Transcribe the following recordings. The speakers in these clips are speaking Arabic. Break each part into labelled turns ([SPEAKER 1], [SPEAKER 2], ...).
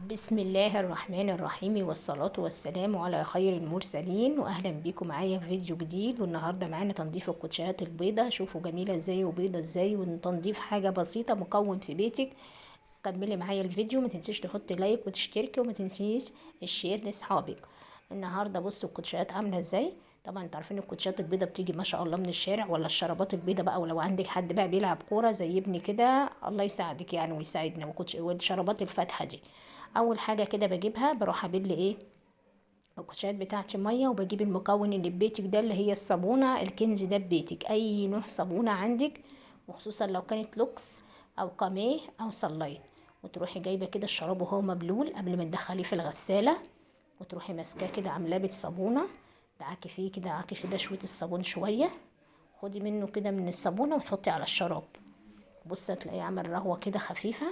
[SPEAKER 1] بسم الله الرحمن الرحيم والصلاة والسلام على خير المرسلين، واهلا بيكم معايا في فيديو جديد. والنهارده معانا تنظيف الكوتشيات البيضة. شوفوا جميلة ازاي وبيضة ازاي، وتنظيف حاجة بسيطة مكون في بيتك. كملي معايا الفيديو، ما تنسيش تحطي لايك وتشتركي، وما تنسيش الشير لاصحابك. النهارده بصوا الكوتشيات عامله ازاي. طبعا انتوا عارفين الكوتشيات البيضه بتيجي ما شاء الله من الشارع، ولا الشرابات البيضه بقى، ولو عندك حد بقى بيلعب كوره زي ابني كده الله يساعدك يعني ويساعدنا. والشرابات الفاتحه دي اول حاجه كده بجيبها، بروح ابل الكوتشيات بتاعتي ميه، وبجيب المكون اللي ببيتك ده اللي هي الصابونه الكنز ده ببيتك، اي نوع صابونه عندك، وخصوصا لو كانت لوكس او كاميه او صلايت. وتروحي جايبه كده الشراب وهو مبلول قبل ما تدخليه في الغساله، وتروحي ماسكاه كده عاملاه بالصابونه، دعكي فيه كده، دعكي كده شويه الصابون شويه، خدي منه كده من الصابونه وتحطي على الشراب. بصي هتلاقيه عمل رغوه كده خفيفه.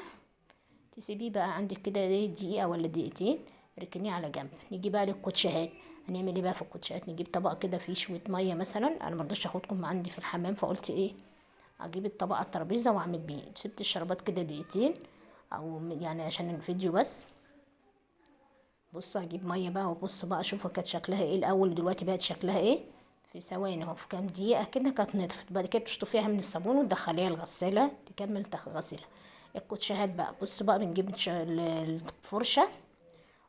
[SPEAKER 1] تسيبيه بقى عندك كده دقيقة ولا دقيقتين، ركنيه على جنب. نيجي بقى للكوتشيهات. هنعمل ايه بقى في الكوتشيهات؟ نجيب طبق كده فيه شوية مية مثلا، انا مرضاش اخدكم عندي في الحمام فقلت ايه، اجيب الطبق على الترابيزة واعمل بيه. سبت الشربات كده دقيقتين، او يعني عشان الفيديو بس. بصوا هجيب مية بقى، وبصوا بقى شوفوا كانت شكلها ايه الاول ودلوقتي بقت شكلها ايه. في ثواني اهو، في كام دقيقة كده كانت نطفت. بعد كده تشطفيها من الصابون وتدخليها الغسالة تكمل غسيلها. الكوتشيهات بقى بصوا بقى، بنجيب الفرشة،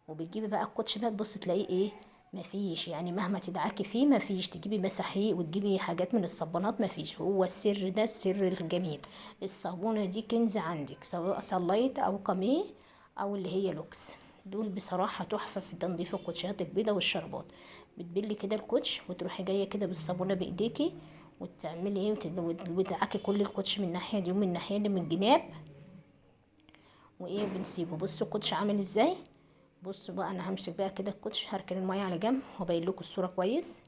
[SPEAKER 1] وبتجيبي بقى الكوتش ده تبص تلاقيه ايه، مفيش يعني مهما تدعكي فيه مفيش. تجيبي مساحيق وتجيبي حاجات من الصابونات مفيش. هو السر ده السر الجميل. الصابونة دي كنز عندك، سواء صليت او قميه او اللي هي لوكس. دول بصراحة تحفة في تنظيف الكوتشيات البيضة والشربات. بتبلي كده الكوتش، وتروحي جاية كده بالصابونة بايديكي، وتعملي ايه، وتدعكي كل الكوتش من الناحية دي ومن الناحية دي من الجناب. وايه بنسيبه. بصوا الكوتش عامل ازاي. بصوا بقى انا همسك بقى كده الكوتش، هركن الميه على جنب وابين لكم الصوره كويس.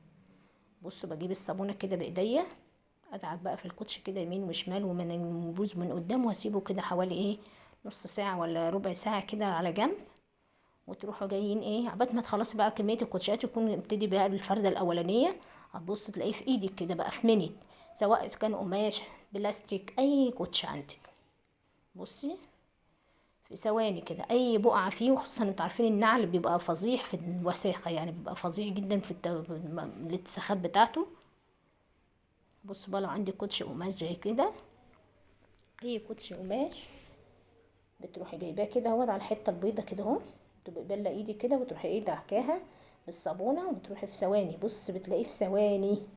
[SPEAKER 1] بصوا بجيب الصابونه كده بايديا، ادعك بقى في الكوتش كده يمين وشمال ومن البوز من قدام، واسيبه كده حوالي ايه، نص ساعه ولا ربع ساعه كده على جنب. وتروحوا جايين ايه، عبال ما تخلصي بقى كميه الكوتشات يكون ابتدي بقى بالفرده الاولانيه. هتبص تلاقيه في ايدك كده بقى في منت، سواء كان قماش بلاستيك اي كوتش عندك. بصي في ثواني كده اي بقعه فيه، وخصوصا انتوا عارفين النعل بيبقى فظيع في الوساخه، يعني بيبقى فظيع جدا في الاتساخات بتاعته. بصوا بقى لو عندي كوتش قماش زي كده، اي كوتش قماش، بتروحي جايباه كده اهوت على الحته البيضه كده اهو، تبقى بله ايدي كده، وتروحي ايه دعكاها بالصابونه، وتروحي في ثواني. بص بتلاقيه في ثواني